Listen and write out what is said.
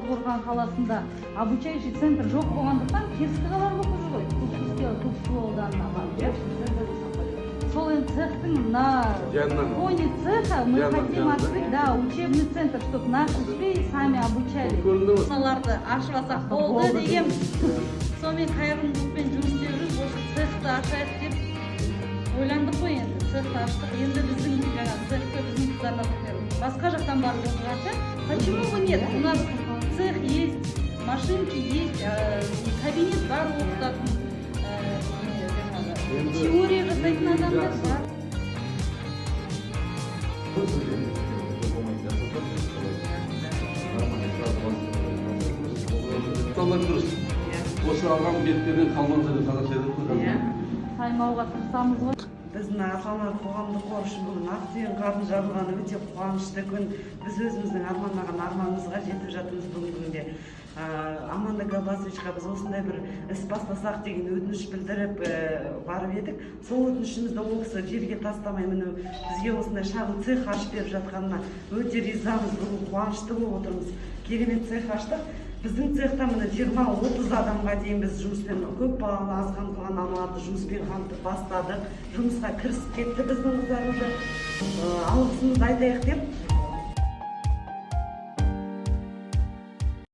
Талдыкорган қаласында обучающий центр жоқ болғандықтан Кирский қалаға оқып жүр ғой. Тупсу ауданына барып. Сол енді цехтың на фоне цеха мы хотим открыть, да, учебный центр, чтобы наши швеи сами обучали. Осыларды ашып алсақ болды деген. Сонымен қайырымдылықпен жұмыс істеп жүріп, осы цехты ашайық деп ойландық қой енді. Цехты аштық. Енді біздің цехты біздің қыздарына көтеріп. Басқа жақтан барып оқығанша, почему бы нет? У нас цех есть, машинки есть, кабинет бар оқытатын. Теория жасайтын адамдар бар. Дұрыс. Осы алған беттерден қалмаңыздар деп қазақша айтады. Саймауға тырысамыз ғой. Біздің Азамат қоғамдық қор үшін бүгін ақтүйін қардың жабылғаны өте қуанышты күн. Біз өзіміздің армандаған арманымызға жетіп жатырмыз бүгінгі күнде. Аманда Галбасовичқа біз осындай бір іс бастасақ деген өтініш білдіріп барып едік. Сол өтінішімізді ол кісі жерге тастамай міне бізге осындай шағын цех ашып беріп жатқанына өте ризамыз. Бүгін қуанышты болып отырмыз. Керемет цех аштық. Біздің цехта міне 20-30 адамға дейін біз жұмыспен көп балалы аз қамтылған аналарды жұмыспен қамтып бастадық. Жұмысқа кірісіп кетті біздің қыздар уже. Алғысымызды айтайық деп